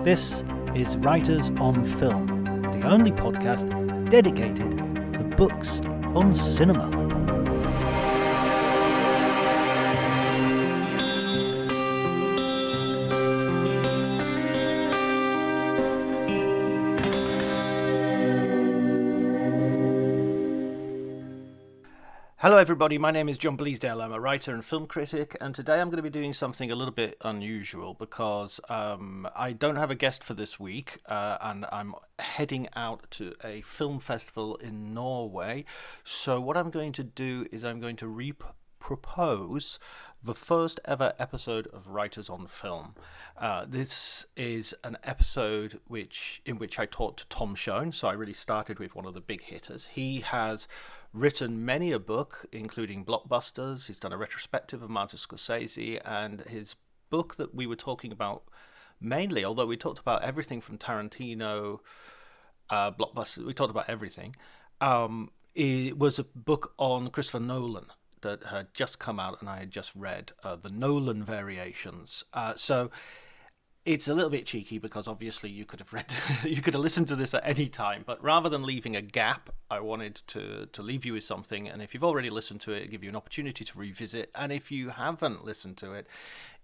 This is Writers on Film, the only podcast dedicated to books on cinema. Hello everybody, my name is John Bleasdale. I'm a writer and film critic, and today I'm going to be doing something a little bit unusual because I don't have a guest for this week, and I'm heading out to a film festival in Norway. So what I'm going to do is I'm going to propose the first ever episode of Writers on Film. This is an episode in which I talked to Tom Shone, so I really started with one of the big hitters. He has written many a book, including blockbusters. He's done a retrospective of Martin Scorsese, and his book that we were talking about mainly, although we talked about everything from Tarantino, blockbusters, we talked about everything, it was a book on Christopher Nolan that had just come out and I had just read, the Nolan variations. So it's a little bit cheeky because obviously you could have listened to this at any time, but rather than leaving a gap, I wanted to leave you with something. And if you've already listened to it, it'll give you an opportunity to revisit. And if you haven't listened to it,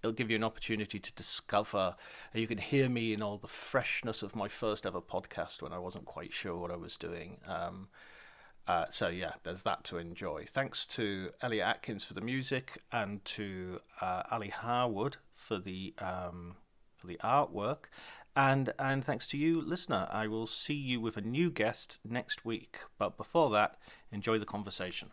it'll give you an opportunity to discover. You can hear me in all the freshness of my first ever podcast when I wasn't quite sure what I was doing. So yeah, there's that to enjoy. Thanks to Elliot Atkins for the music and to Ali Harwood for the artwork, and thanks to you, listener. I will see you with a new guest next week, but before that, enjoy the conversation.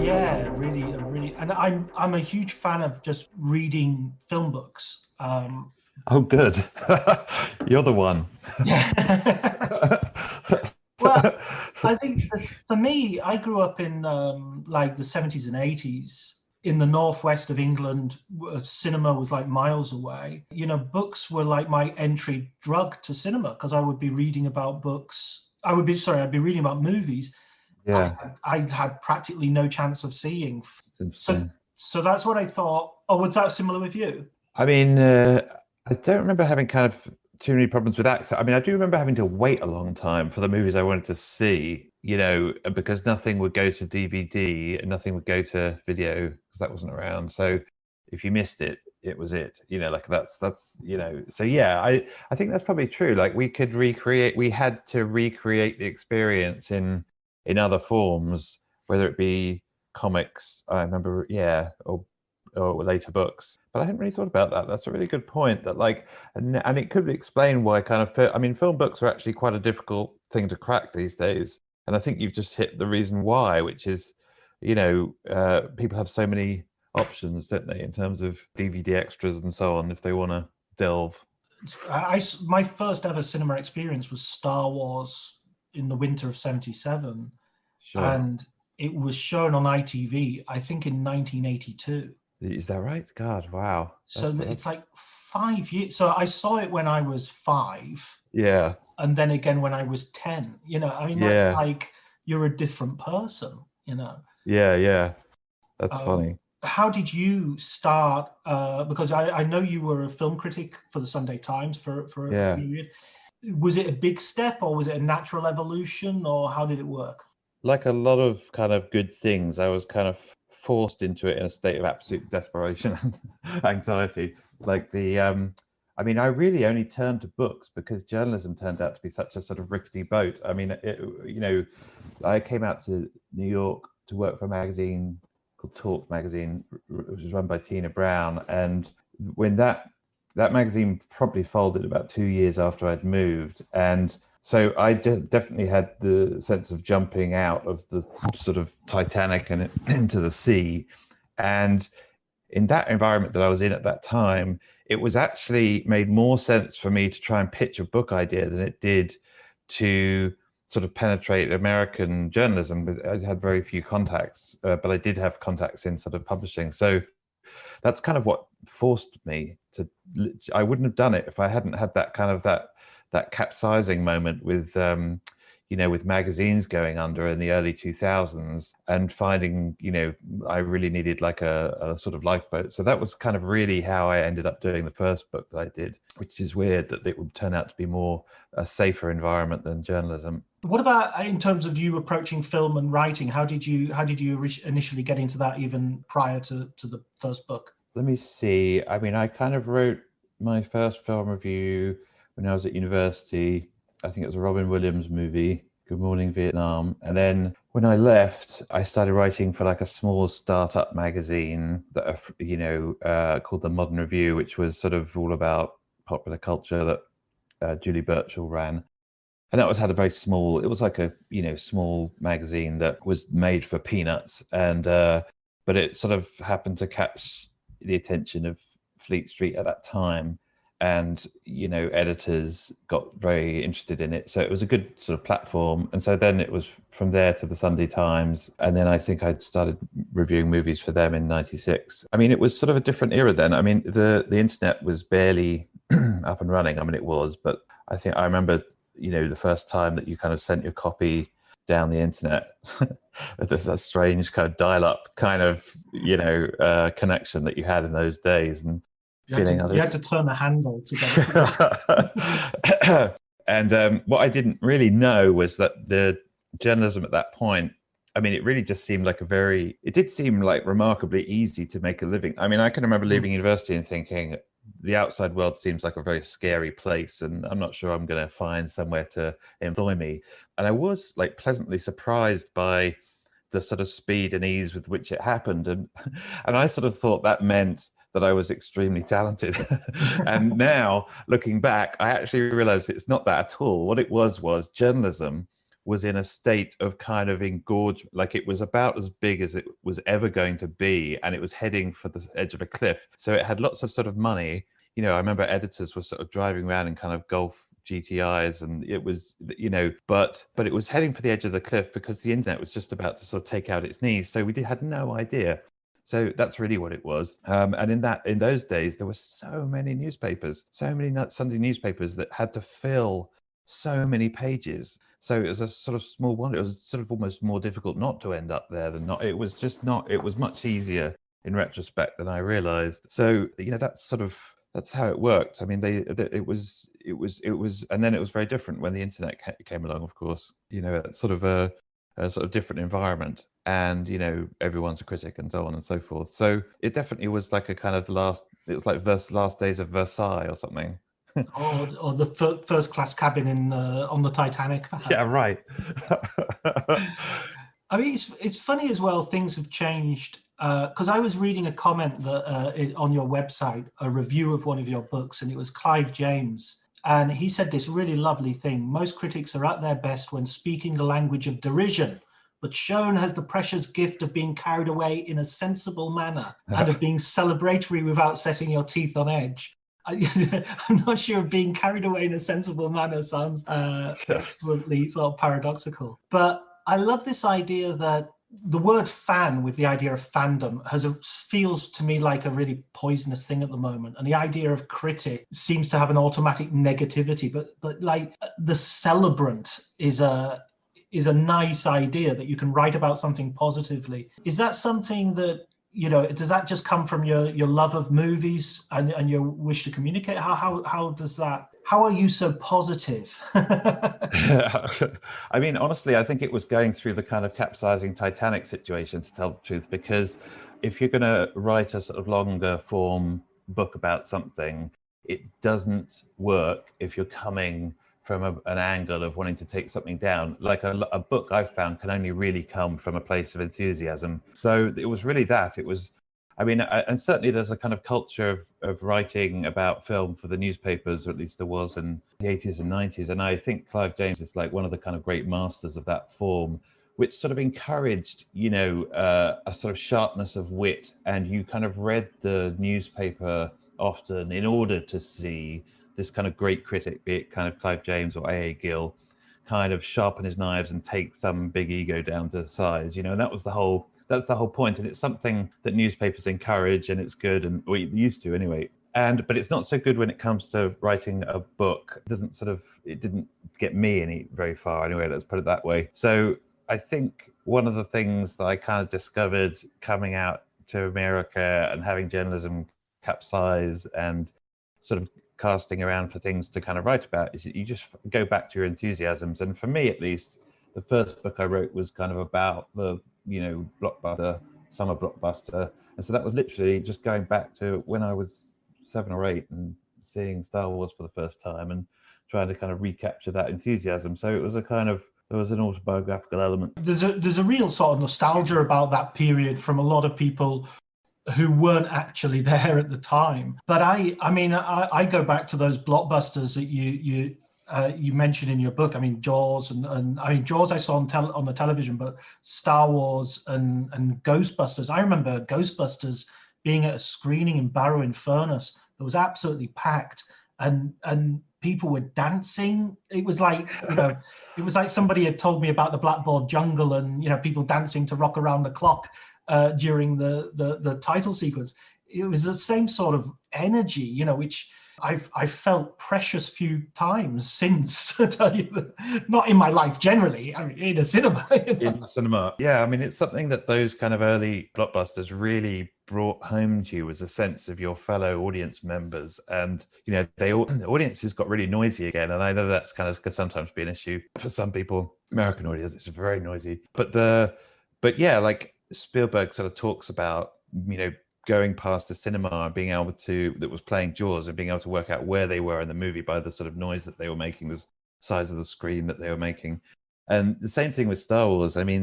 Yeah, really, and I'm a huge fan of just reading film books. Oh, good. You're the one. Yeah. Well, I think for me, I grew up in like the 70s and 80s in the northwest of England. Cinema was like miles away. You know, books were like my entry drug to cinema because I would be reading about books. I'd be reading about movies. Yeah. I had practically no chance of seeing. So that's what I thought. Oh, was that similar with you? I mean, I don't remember having kind of too many problems with access. I mean, I do remember having to wait a long time for the movies I wanted to see, you know, because nothing would go to DVD and nothing would go to video because that wasn't around. So if you missed it, it was it, you know, like that's, you know, so yeah, I think that's probably true. Like we had to recreate the experience in other forms, whether it be comics, I remember, yeah, or later books. But I hadn't really thought about that. That's a really good point. That like, and it could explain why film books are actually quite a difficult thing to crack these days. And I think you've just hit the reason why, which is, you know, people have so many options, don't they, in terms of DVD extras and so on, if they want to delve. My first ever cinema experience was Star Wars in the winter of '77. Sure. And it was shown on ITV, I think in 1982. Is that right? God, wow. It's like 5 years. So I saw it when I was 5. Yeah. And then again when I was 10. You know, I mean, that's like you're a different person, you know. Yeah. That's funny. How did you start? Because I know you were a film critic for the Sunday Times for a period. Was it a big step or was it a natural evolution or how did it work? Like a lot of kind of good things, I was kind of forced into it in a state of absolute desperation and anxiety. Like I mean, I really only turned to books because journalism turned out to be such a sort of rickety boat. I mean, you know, I came out to New York to work for a magazine called Talk Magazine, which was run by Tina Brown. And when that magazine probably folded about 2 years after I'd moved. And so I definitely had the sense of jumping out of the sort of Titanic and into the sea. And in that environment that I was in at that time, it was actually made more sense for me to try and pitch a book idea than it did to sort of penetrate American journalism. But I had very few contacts, but I did have contacts in sort of publishing. So that's kind of what forced me to. I wouldn't have done it if I hadn't had that kind of that capsizing moment with with magazines going under in the early 2000s, and finding, I really needed like a sort of lifeboat. So that was kind of really how I ended up doing the first book that I did, which is weird that it would turn out to be more a safer environment than journalism. What about in terms of you approaching film and writing? How did you initially get into that, even prior to the first book? Let me see. I mean, I kind of wrote my first film review when I was at university. I think it was a Robin Williams movie, Good Morning Vietnam. And then when I left, I started writing for like a small startup magazine that, called The Modern Review, which was sort of all about popular culture that Julie Birchall ran. And that had a very small, it was like a, small magazine that was made for peanuts. And, but it sort of happened to catch the attention of Fleet Street at that time. And, editors got very interested in it. So it was a good sort of platform. And so then it was from there to the Sunday Times. And then I think I'd started reviewing movies for them in 96. I mean, it was sort of a different era then. I mean, the internet was barely up and running. I mean, it was, but I think I remember, the first time that you kind of sent your copy down the internet, there's a strange kind of dial-up kind of, connection that you had in those days, and you had to turn the handle to get And what I didn't really know was that the journalism at that point, I mean, it really just seemed like it did seem like remarkably easy to make a living. I mean, I can remember leaving university and thinking, the outside world seems like a very scary place, and I'm not sure I'm going to find somewhere to employ me. And I was like pleasantly surprised by the sort of speed and ease with which it happened. And I sort of thought that meant that I was extremely talented. And now looking back, I actually realized it's not that at all. What it was journalism was in a state of kind of engorgement, like it was about as big as it was ever going to be, and it was heading for the edge of a cliff. So it had lots of sort of money. I remember editors were sort of driving around in kind of Golf GTIs, and it was, but it was heading for the edge of the cliff because the internet was just about to sort of take out its knees. So we had no idea. So that's really what it was. And in those days, there were so many newspapers, so many Sunday newspapers that had to fill so many pages. So it was a sort of small wonder. It was sort of almost more difficult not to end up there than not. It was just not. It was much easier in retrospect than I realized. So that's how it worked. I mean, it was, and then it was very different when the internet came along. Of course, sort of a sort of different environment, and everyone's a critic and so on and so forth. So it definitely was like a kind of it was like last days of Versailles or something. or the first class cabin on the Titanic, perhaps. Yeah, right. I mean, it's funny as well. Things have changed, because I was reading a comment that on your website, a review of one of your books, and it was Clive James, and he said this really lovely thing: most critics are at their best when speaking the language of derision, but Shone has the precious gift of being carried away in a sensible manner and of being celebratory without setting your teeth on edge. I'm not sure being carried away in a sensible manner sounds excellently sort of paradoxical. But I love this idea that the word fan, with the idea of fandom, feels to me like a really poisonous thing at the moment. And the idea of critic seems to have an automatic negativity. But like the celebrant is a nice idea, that you can write about something positively. Is that something that, does that just come from your love of movies and your wish to communicate? How does that, how are you so positive? I mean, honestly, I think it was going through the kind of capsizing Titanic situation, to tell the truth, because if you're going to write a sort of longer form book about something, it doesn't work if you're coming from an angle of wanting to take something down. Like a book, I've found, can only really come from a place of enthusiasm. So it was really that. It was, I mean, and certainly there's a kind of culture of writing about film for the newspapers, or at least there was in the 80s and 90s. And I think Clive James is like one of the kind of great masters of that form, which sort of encouraged, a sort of sharpness of wit. And you kind of read the newspaper often in order to see this kind of great critic, be it kind of Clive James or A.A. Gill, kind of sharpen his knives and take some big ego down to size, and that's the whole point. And it's something that newspapers encourage, and it's good, and we used to anyway. but it's not so good when it comes to writing a book. It didn't get me very far anyway, let's put it that way. So I think one of the things that I kind of discovered coming out to America and having journalism capsize and sort of casting around for things to kind of write about is that you just go back to your enthusiasms. And for me, at least, the first book I wrote was kind of about the, blockbuster, summer blockbuster. And so that was literally just going back to when I was 7 or 8 and seeing Star Wars for the first time and trying to kind of recapture that enthusiasm. So it was there was an autobiographical element. There's a real sort of nostalgia about that period from a lot of people who weren't actually there at the time. But I go back to those blockbusters that you mentioned in your book. I mean, Jaws and I mean, Jaws I saw on the television, but Star Wars and Ghostbusters. I remember Ghostbusters being at a screening in Barrow in Furness that was absolutely packed, and people were dancing. It was like, it was like somebody had told me about the Blackboard Jungle and, people dancing to Rock Around the Clock during the title sequence. It was the same sort of energy, which I've felt precious few times since. To tell you not in my life generally. I mean, in a cinema. In cinema, yeah. I mean, it's something that those kind of early blockbusters really brought home to you, was a sense of your fellow audience members. And the audiences got really noisy again, and I know that's kind of could sometimes be an issue for some people. American audience is very noisy, but yeah, like Spielberg sort of talks about going past the cinema and being able to, that was playing Jaws, and being able to work out where they were in the movie by the sort of noise that they were making, the size of the screen that they were making. And the same thing with Star Wars. I mean,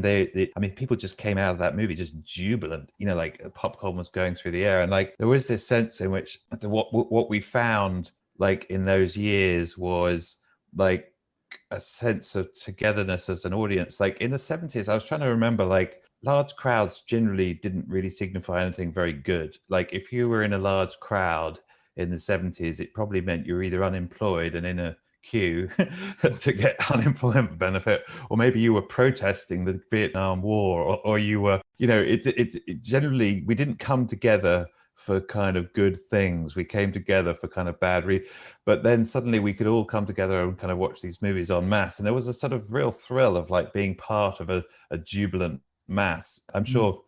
people just came out of that movie just jubilant, like popcorn was going through the air. And like, there was this sense in which what we found like in those years was like a sense of togetherness as an audience. Like in the 70s, I was trying to remember, like, large crowds generally didn't really signify anything very good. Like if you were in a large crowd in the 70s, it probably meant you were either unemployed and in a queue to get unemployment benefit, or maybe you were protesting the Vietnam War, or you were, it generally, we didn't come together for kind of good things. We came together for kind of but then suddenly we could all come together and kind of watch these movies en masse, and there was a sort of real thrill of like being part of a jubilant mass. I'm sure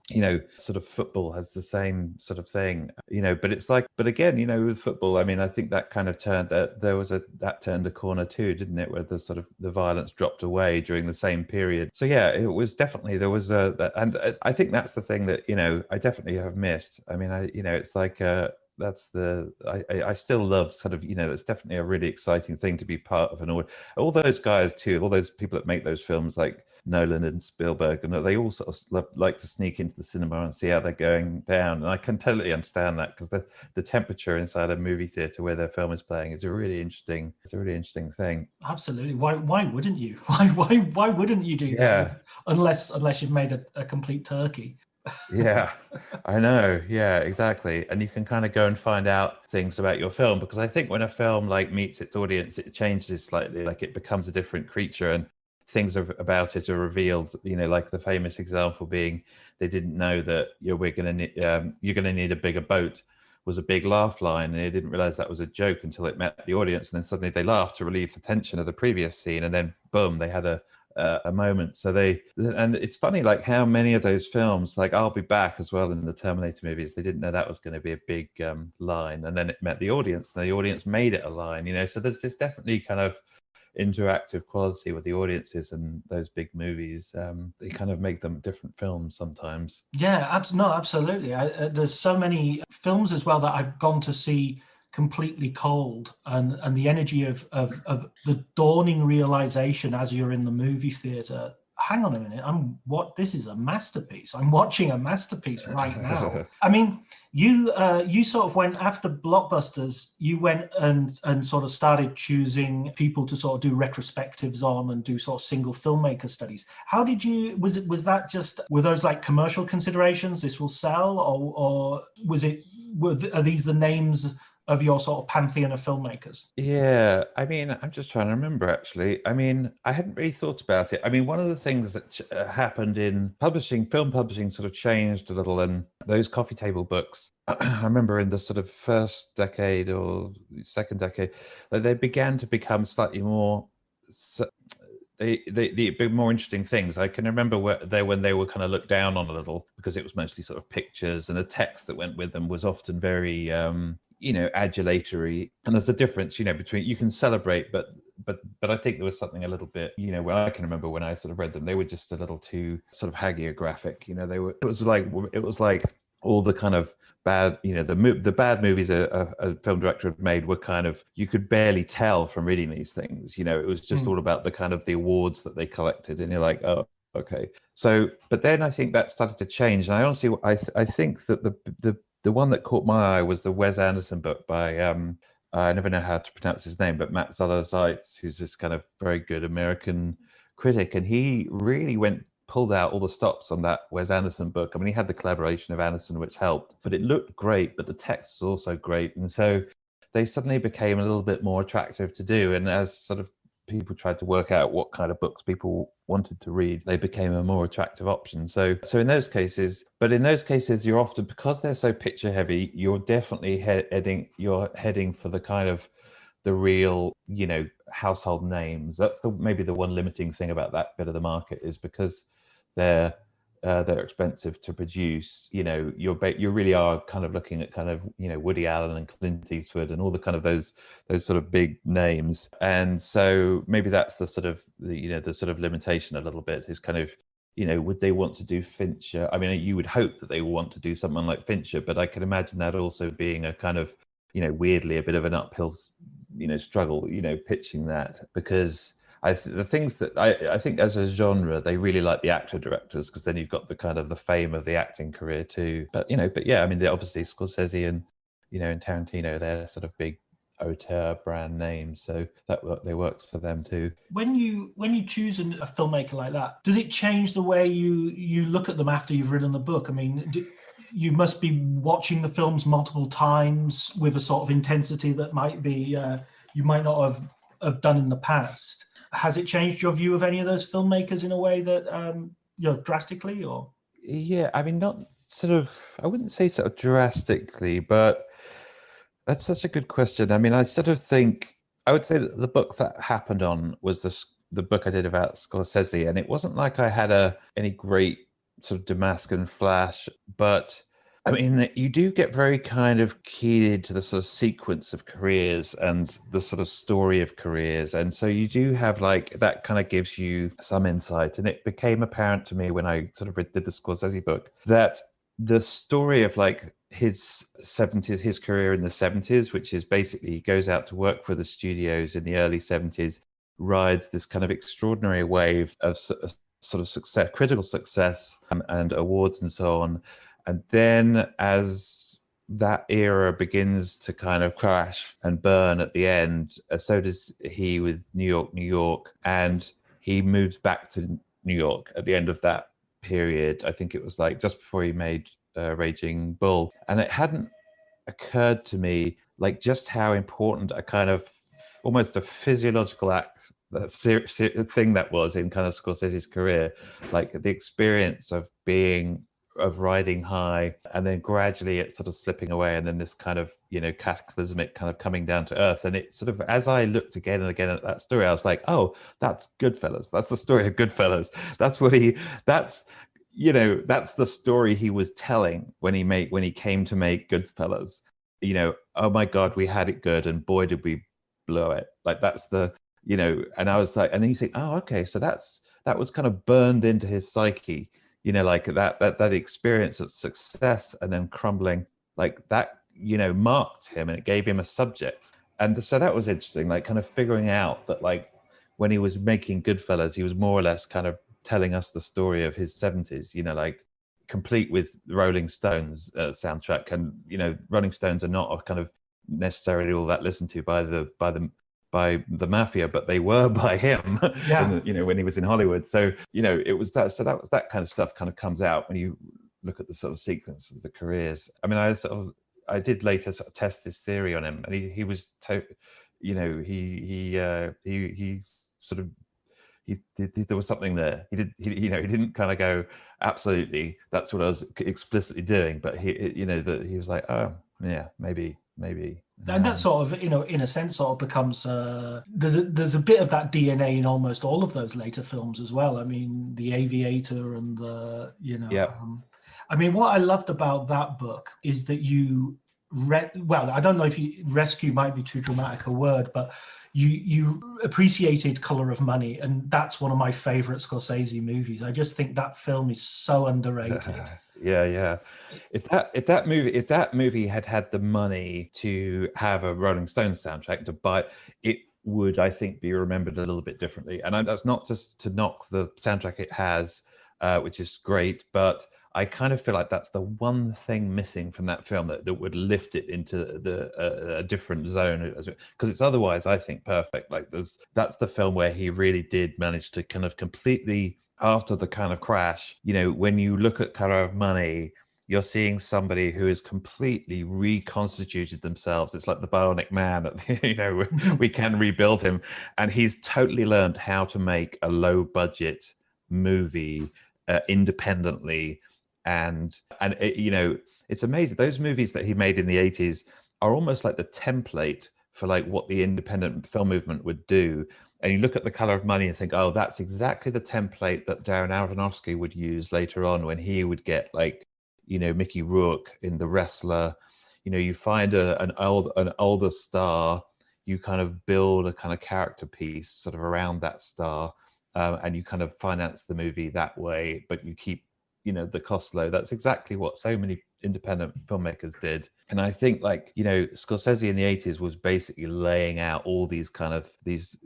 sort of football has the same sort of thing, but it's like, but again, with football, I mean, I think that kind of turned that turned a corner too, didn't it, where the sort of the violence dropped away during the same period. So yeah, it was definitely, there was and I think that's the thing that I definitely have missed. I mean, it's like that's I still love sort of, it's definitely a really exciting thing to be part of all those guys too, all those people that make those films like Nolan and Spielberg, and they all sort of like to sneak into the cinema and see how they're going down. And I can totally understand that, because the temperature inside a movie theater where their film is playing is a really interesting thing. Absolutely. Why wouldn't you? Why wouldn't you do that? Unless you've made a complete turkey. Yeah, I know. Yeah, exactly. And you can kind of go and find out things about your film, because I think when a film like meets its audience, it changes slightly, like it becomes a different creature, and things about it are revealed, like the famous example being, they didn't know that you're going to need a bigger boat was a big laugh line, and they didn't realize that was a joke until it met the audience, and then suddenly they laughed to relieve the tension of the previous scene, and then boom, they had a moment. So and it's funny, like how many of those films, like I'll Be Back as well, in the Terminator movies, they didn't know that was going to be a big line, and then it met the audience, and the audience made it a line. So there's this definitely kind of interactive quality with the audiences, and those big movies, they kind of make them different films sometimes. Yeah, absolutely. There's so many films as well that I've gone to see completely cold, and the energy of the dawning realization as you're in the movie theater. Hang on a minute, this is a masterpiece. I'm watching a masterpiece right now. I mean, you sort of went after blockbusters, you went and sort of started choosing people to sort of do retrospectives on and do sort of single filmmaker studies. How did you, was that just, were those like commercial considerations, this will sell, or are these the names of your sort of pantheon of filmmakers? Yeah, I mean, I'm just trying to remember actually. I mean, I hadn't really thought about it. I mean, one of the things that happened in publishing, film publishing sort of changed a little, and those coffee table books, I remember in the sort of first decade or second decade, that they began to become slightly more they big more interesting things. I can remember when they were kind of looked down on a little because it was mostly sort of pictures, and the text that went with them was often very adulatory. And there's a difference, between, you can celebrate, but I think there was something a little bit, when I can remember when I sort of read them, they were just a little too sort of hagiographic. It was like all the kind of bad, the bad movies a film director had made were kind of, you could barely tell from reading these things. It was just all about the kind of the awards that they collected, and you're like, oh, okay. So, but then I think that started to change, and I honestly, I think that the one that caught my eye was the Wes Anderson book by I never know how to pronounce his name, but Matt Zoller-Seitz, who's this kind of very good American critic, and he really pulled out all the stops on that Wes Anderson book. I mean, he had the collaboration of Anderson, which helped, but it looked great, but the text was also great. And so they suddenly became a little bit more attractive to do. And as sort of people tried to work out what kind of books people wanted to read, they became a more attractive option. So in those cases, you're often, because they're so picture heavy, you're definitely heading for the kind of the real, household names. That's maybe the one limiting thing about that bit of the market, is because they're expensive to produce. You really are kind of looking at kind of Woody Allen and Clint Eastwood and all the kind of those sort of big names. And so maybe that's the sort of the sort of limitation a little bit, is kind of, would they want to do Fincher? I mean, you would hope that they will want to do someone like Fincher, but I can imagine that also being a kind of, weirdly a bit of an uphill struggle, pitching that, because the things that I think as a genre, they really like the actor directors, because then you've got the kind of the fame of the acting career too. But yeah, I mean, they're obviously Scorsese and and Tarantino, they're sort of big auteur brand names, so they works for them too. When you choose a filmmaker like that, does it change the way you look at them after you've written the book? I mean, you must be watching the films multiple times with a sort of intensity that might be you might not have done in the past. Has it changed your view of any of those filmmakers in a way that drastically? Or yeah, I mean, not sort of, I wouldn't say sort of drastically, but that's such a good question. I mean, I sort of think, I would say that the book that happened on was the book I did about Scorsese, and it wasn't like I had any great sort of Damascus flash, but I mean, you do get very kind of keyed into the sort of sequence of careers and the sort of story of careers. And so you do have like, that kind of gives you some insight. And it became apparent to me when I sort of did the Scorsese book, that the story of like his career in the 70s, which is basically he goes out to work for the studios in the early 70s, rides this kind of extraordinary wave of sort of success, critical success, and awards and so on. And then as that era begins to kind of crash and burn at the end, so does he with New York, New York. And he moves back to New York at the end of that period. I think it was like just before he made Raging Bull. And it hadn't occurred to me like just how important a kind of almost a physiological act, that thing that was in kind of Scorsese's career, like the experience of riding high and then gradually it sort of slipping away, and then this kind of cataclysmic kind of coming down to earth. And it sort of, as I looked again and again at that story, I was like, oh, that's Goodfellas. That's the story of Goodfellas. That's the story he was telling when he came to make Goodfellas. Oh my God, we had it good, and boy did we blow it. Like that's and I was like, and then you think, oh, okay, so that was kind of burned into his psyche. Like that experience of success and then crumbling, like that, marked him, and it gave him a subject. And so that was interesting, like kind of figuring out that like when he was making Goodfellas, he was more or less kind of telling us the story of his 70s, like complete with Rolling Stones soundtrack. And, Rolling Stones are not a kind of necessarily all that listened to by the mafia, but they were by him. Yeah. When he was in Hollywood. So it was that. So that was that kind of stuff kind of comes out when you look at the sort of sequence of the careers. I mean, I sort of I did later sort of test this theory on him, and he was you know, he sort of there was something there. You know, he didn't kind of go absolutely that's what I was explicitly doing, but you know, that he was like, oh yeah, maybe. And that sort of, you know, in a sense, sort of becomes there's a bit of that DNA in almost all of those later films as well. I mean, The Aviator and the, you know, yeah. I mean, what I loved about that book is that you well, I don't know if rescue might be too dramatic a word, but you appreciated Color of Money, and that's one of my favorite Scorsese movies. I just think that film is so underrated. Yeah. If that movie had the money to have a Rolling Stones soundtrack to buy, it would, I think, be remembered a little bit differently. And that's not just to knock the soundtrack it has, which is great, but I kind of feel like that's the one thing missing from that film that would lift it into a different zone, because it's otherwise, I think, perfect. Like that's the film where he really did manage to kind of completely, after the kind of crash, you know, when you look at Color of Money, you're seeing somebody who has completely reconstituted themselves. It's like the Bionic Man, you know, we can rebuild him. And he's totally learned how to make a low budget movie independently. And it, you know, it's amazing. Those movies that he made in the 80s are almost like the template for like what the independent film movement would do. And you look at The Color of Money and think, oh, that's exactly the template that Darren Aronofsky would use later on when he would get, like, you know, Mickey Rourke in The Wrestler. You know, you find an older star, you kind of build a kind of character piece sort of around that star, and you kind of finance the movie that way, but you keep, you know, the cost low. That's exactly what so many independent filmmakers did. And I think, like, you know, Scorsese in the 80s was basically laying out all these kind of these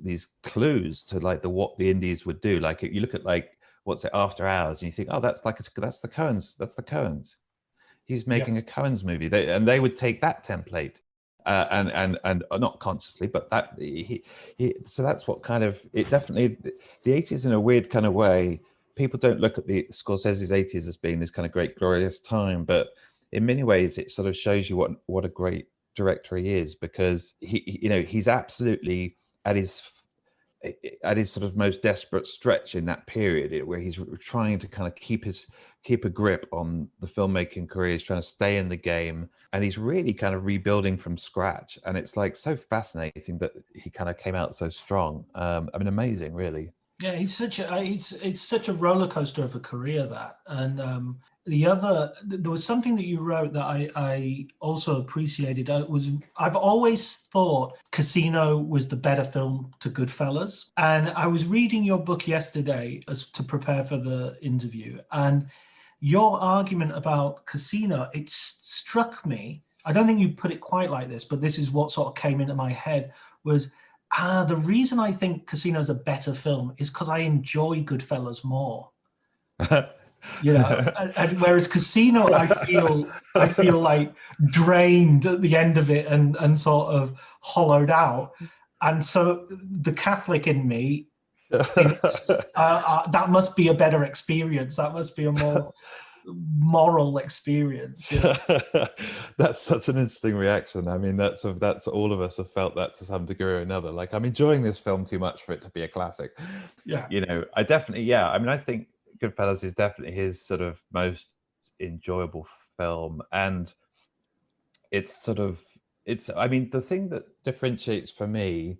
clues to like what the indies would do. Like, you look at, like, what's it, After Hours, and you think, oh, that's the Coens. He's making a Coens movie. They would take that template, and not consciously, but that so that's what kind of, it definitely, the 80s in a weird kind of way, people don't look at the Scorsese's 80s as being this kind of great glorious time, but in many ways it sort of shows you what a great director he is, because he, you know, he's absolutely at his sort of most desperate stretch in that period, where he's trying to kind of keep a grip on the filmmaking career. He's trying to stay in the game, and he's really kind of rebuilding from scratch. And it's like so fascinating that he kind of came out so strong. I mean, amazing, really. Yeah, he's such a it's such a roller coaster of a career, that. And there was something that you wrote that I also appreciated. I've always thought Casino was the better film to Goodfellas, and I was reading your book yesterday as to prepare for the interview, and your argument about Casino, it struck me. I don't think you put it quite like this, but this is what sort of came into my head, was the reason I think Casino is a better film is because I enjoy Goodfellas more. You know, and whereas Casino, I feel like drained at the end of it, and sort of hollowed out. And so the Catholic in me thinks that must be a better experience. That must be a more moral experience. You know? That's such an interesting reaction. I mean, that's all of us have felt that to some degree or another. Like, I'm enjoying this film too much for it to be a classic. Yeah. You know, I definitely, yeah. I mean, I think Goodfellas is definitely his sort of most enjoyable film, and I mean, the thing that differentiates for me,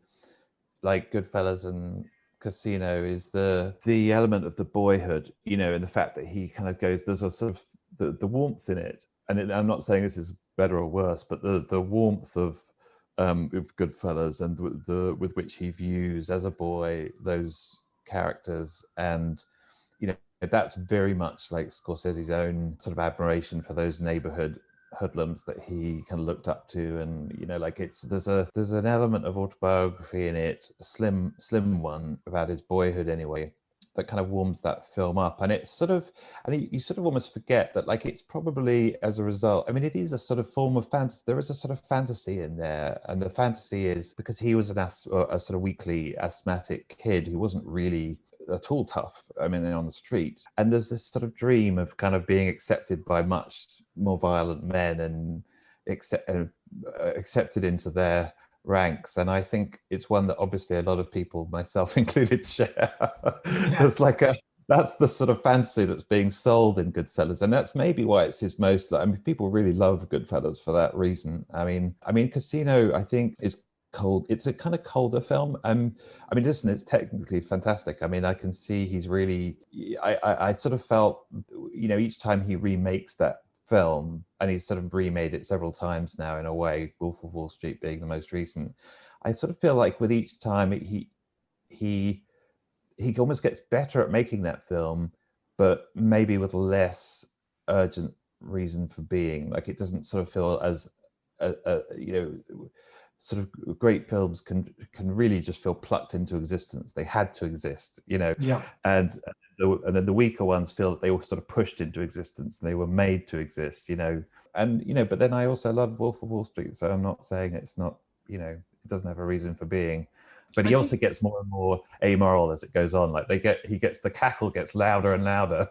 like Goodfellas and Casino, is the element of the boyhood, you know, and the fact that he kind of goes, there's a sort of the warmth in it. And I'm not saying this is better or worse, but the warmth of Goodfellas, and with which he views as a boy those characters, and you know, that's very much like Scorsese's own sort of admiration for those neighborhood hoodlums that he kind of looked up to. And you know, like, there's an element of autobiography in it, a slim one about his boyhood anyway, that kind of warms that film up. And it's sort of, and you sort of almost forget that, like, it's probably as a result, I mean, it is a sort of form of fantasy. There is a sort of fantasy in there, and the fantasy is because he was a sort of weakly asthmatic kid who wasn't really at all tough, I mean, on the street. And there's this sort of dream of kind of being accepted by much more violent men, and accepted into their ranks. And I think it's one that obviously a lot of people, myself included, share. There's like that's the sort of fantasy that's being sold in Goodfellas, and that's maybe why it's his most. I mean, people really love Goodfellas for that reason. I mean, Casino, I think, is cold. It's a kind of colder film. I mean, listen, it's technically fantastic. I mean, I can see he's really. I sort of felt, each time he remakes that film, and he's sort of remade it several times now in a way, Wolf of Wall Street being the most recent. I sort of feel like with each time he almost gets better at making that film, but maybe with less urgent reason for being. Like, it doesn't sort of feel as sort of great films can really just feel plucked into existence. They had to exist, Yeah. And then the weaker ones feel that they were sort of pushed into existence and they were made to exist, And but then I also love Wolf of Wall Street, so I'm not saying it's not, it doesn't have a reason for being. But he also gets more and more amoral as it goes on. Like the cackle gets louder and louder.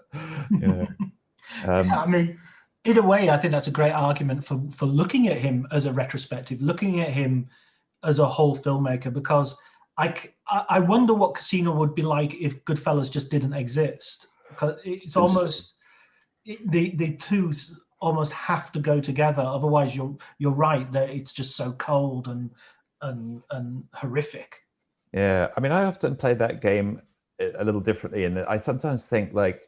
I mean, in a way, I think that's a great argument for looking at him as a retrospective, looking at him as a whole filmmaker, because I wonder what Casino would be like if Goodfellas just didn't exist. Because it's almost the two almost have to go together. Otherwise, you're right that it's just so cold and horrific. Yeah, I mean, I often play that game a little differently, and I sometimes think like,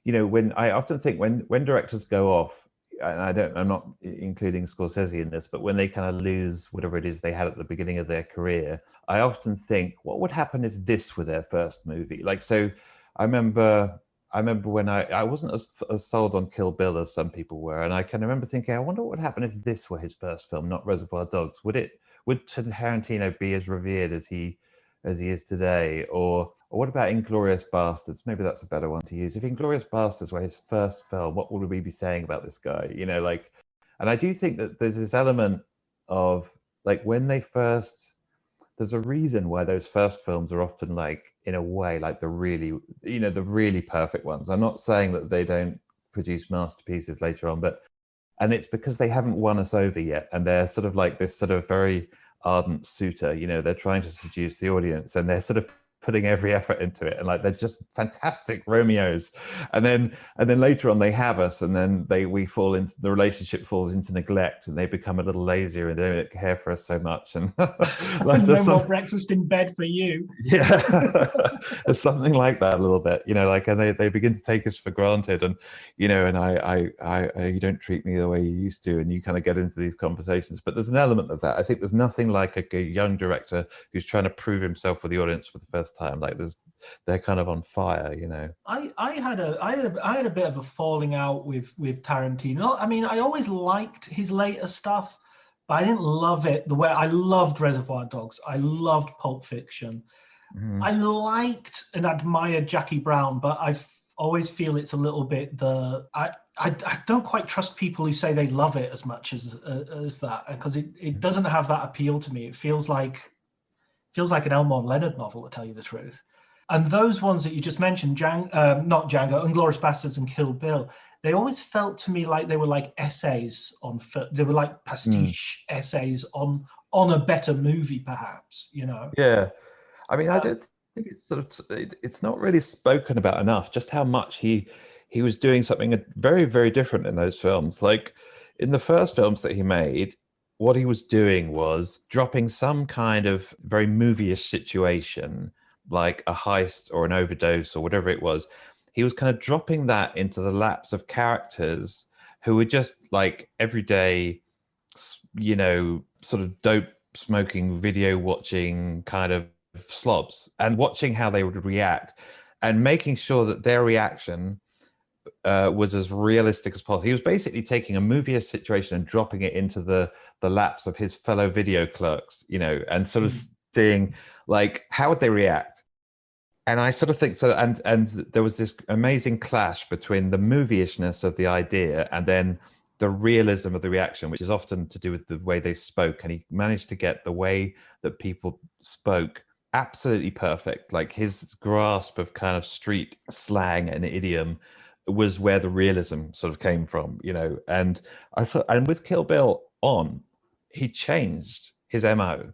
when I often think when directors go off, and I'm not including Scorsese in this, but when they kind of lose whatever it is they had at the beginning of their career, I often think, what would happen if this were their first movie? Like, so I remember when I wasn't as sold on Kill Bill as some people were, and I can remember thinking, I wonder what would happen if this were his first film, not Reservoir Dogs. Would Tarantino be as revered as he is today? Or what about Inglourious Bastards? Maybe that's a better one to use. If Inglourious Bastards were his first film, what would we be saying about this guy? And I do think that there's this element of like when they first, there's a reason why those first films are often like, in a way, like the really perfect ones. I'm not saying that they don't produce masterpieces later on, and it's because they haven't won us over yet, and they're sort of like this sort of very ardent suitor. They're trying to seduce the audience, and they're sort of putting every effort into it, and like they're just fantastic Romeos. And then later on they have us, and then the relationship falls into neglect, and they become a little lazier, and they don't care for us so much. And like no more breakfast in bed for you. Yeah, it's something like that a little bit, and they begin to take us for granted, and and I you don't treat me the way you used to, and you kind of get into these conversations. But there's an element of that. I think there's nothing like a young director who's trying to prove himself with the audience for the first time. Like they're kind of on fire, I had a bit of a falling out with Tarantino. I mean, I always liked his later stuff, but I didn't love it the way I loved Reservoir Dogs. I loved Pulp Fiction. Mm. I liked and admired Jackie Brown, but I always feel it's a little bit I don't quite trust people who say they love it as much as that, because it doesn't have that appeal to me. It feels like an Elmore Leonard novel, to tell you the truth. And those ones that you just mentioned, not Django, Inglourious Basterds and Kill Bill, they always felt to me like they were like essays they were like pastiche essays on a better movie, perhaps, Yeah. I mean, I don't think it's not really spoken about enough, just how much he was doing something very, very different in those films. Like in the first films that he made, what he was doing was dropping some kind of very movie-ish situation, like a heist or an overdose or whatever it was. He was kind of dropping that into the laps of characters who were just like everyday, sort of dope smoking, video watching kind of slobs, and watching how they would react and making sure that their reaction was as realistic as possible. He was basically taking a movie situation and dropping it into the laps of his fellow video clerks, and sort of seeing like how would they react. And I sort of think so, and there was this amazing clash between the movieishness of the idea and then the realism of the reaction, which is often to do with the way they spoke. And he managed to get the way that people spoke absolutely perfect. Like his grasp of kind of street slang and idiom was where the realism sort of came from, And I thought, and with Kill Bill, on, he changed his MO.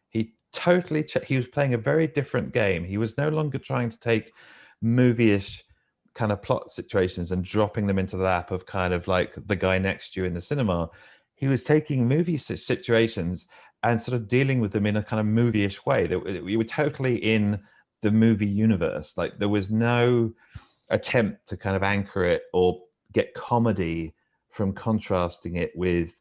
He totally he was playing a very different game. He was no longer trying to take movie-ish kind of plot situations and dropping them into the lap of kind of like the guy next to you in the cinema. He was taking movie situations and sort of dealing with them in a kind of movie-ish way. That we were totally in the movie universe. Like there was no attempt to kind of anchor it or get comedy from contrasting it with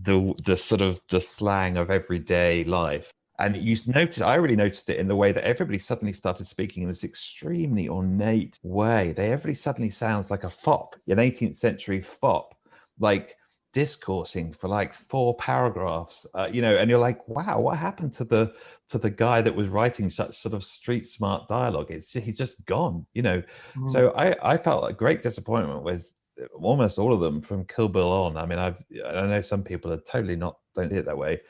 the sort of the slang of everyday life. And you notice, I really noticed it in the way that everybody suddenly started speaking in this extremely ornate way. Everybody suddenly sounds like a fop, an 18th century fop, like discoursing for like 4 paragraphs, and you're like, wow, what happened to the guy that was writing such sort of street smart dialogue? He's just gone, So I felt a great disappointment with almost all of them from Kill Bill on. I mean, I know some people are totally don't see it that way,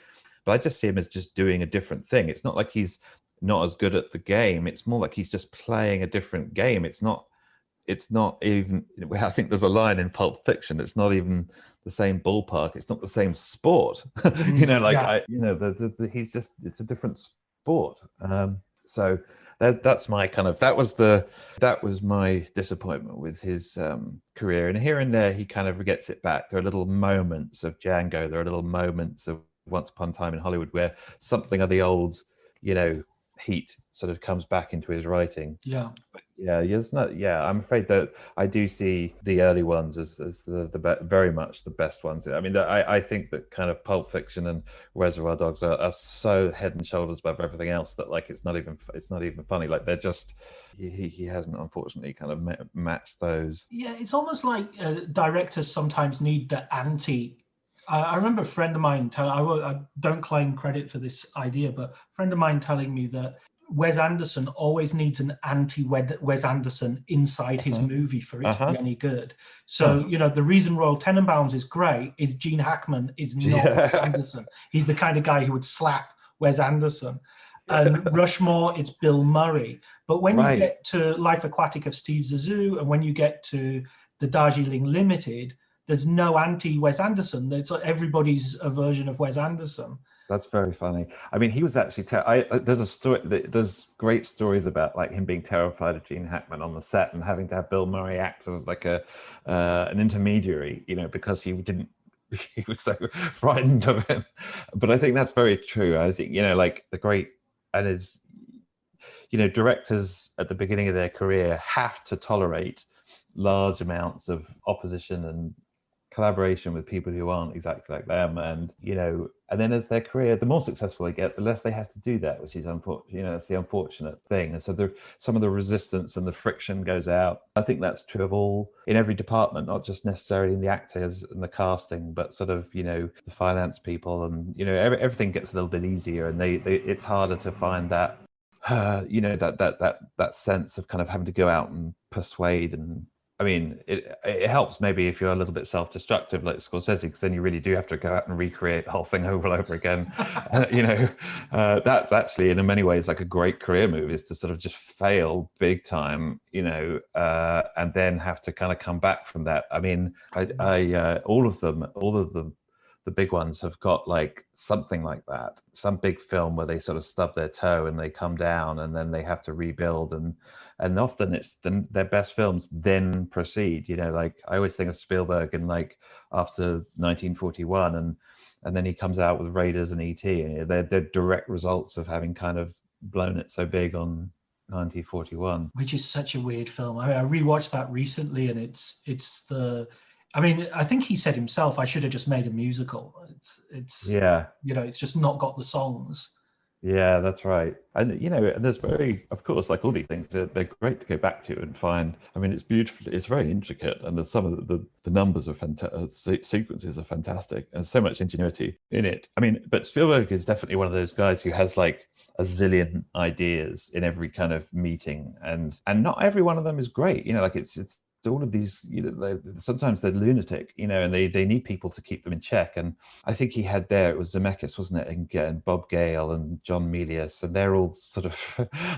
but I just see him as just doing a different thing. It's not like he's not as good at the game. It's more like he's just playing a different game. It's not even, I think there's a line in Pulp Fiction, it's not even the same ballpark, it's not the same sport. He's just, it's a different sport. So that's my kind of, that was my disappointment with his career. And here and there he kind of gets it back. There are little moments of Django, there are little moments of Once Upon a Time in Hollywood where something of the old heat sort of comes back into his writing. It's not. I'm afraid that I do see the early ones as the very much the best ones. I mean, I think that kind of Pulp Fiction and Reservoir Dogs are so head and shoulders above everything else that like it's not even funny. Like they're just he hasn't unfortunately kind of matched those. Yeah, it's almost like directors sometimes need the anti. I remember a friend of mine I don't claim credit for this idea, but a friend of mine telling me that Wes Anderson always needs an anti-Wes Anderson inside his movie for it to be any good. So, the reason Royal Tenenbaums is great is Gene Hackman is not Wes Anderson. He's the kind of guy who would slap Wes Anderson. And Rushmore, it's Bill Murray. But when you get to Life Aquatic of Steve Zissou, and when you get to the Darjeeling Limited, there's no anti-Wes Anderson. It's like everybody's a version of Wes Anderson. That's very funny. I mean, he was actually. There's a story. There's great stories about like him being terrified of Gene Hackman on the set and having to have Bill Murray act as like an intermediary, because he didn't. He was so frightened of him. But I think that's very true. I think like the great and is, directors at the beginning of their career have to tolerate large amounts of opposition and collaboration with people who aren't exactly like them, and and then as their career, the more successful they get, the less they have to do that, which is unfortunate. That's the unfortunate thing. And so some of the resistance and the friction goes out. I think that's true of in every department, not just necessarily in the actors and the casting, but sort of the finance people, and everything gets a little bit easier, and they it's harder to find that that sense of kind of having to go out and persuade. And I mean, it helps maybe if you're a little bit self-destructive like Scorsese, because then you really do have to go out and recreate the whole thing over and over again. That's actually in many ways like a great career move, is to sort of just fail big time, and then have to kind of come back from that. I mean, all of them, the big ones have got like something like that, some big film where they sort of stub their toe and they come down and then they have to rebuild, and often it's their best films then proceed. Like I always think of Spielberg and like after 1941, and then he comes out with Raiders and E.T., and they're direct results of having kind of blown it so big on 1941, which is such a weird film. I rewatched that recently, and it's the. I mean, I think he said himself, I should have just made a musical. It's it's just not got the songs. Yeah, that's right. And there's of course, like all these things, they're great to go back to and find. I mean, it's beautiful. It's very intricate, and some of the numbers are fantastic. Sequences are fantastic, and so much ingenuity in it. I mean, but Spielberg is definitely one of those guys who has like a zillion ideas in every kind of meeting, and not every one of them is great. Like it's all of these, sometimes they're lunatic, and they need people to keep them in check. And I think he had it was Zemeckis, wasn't it? And Bob Gale and John Milius, and they're all sort of,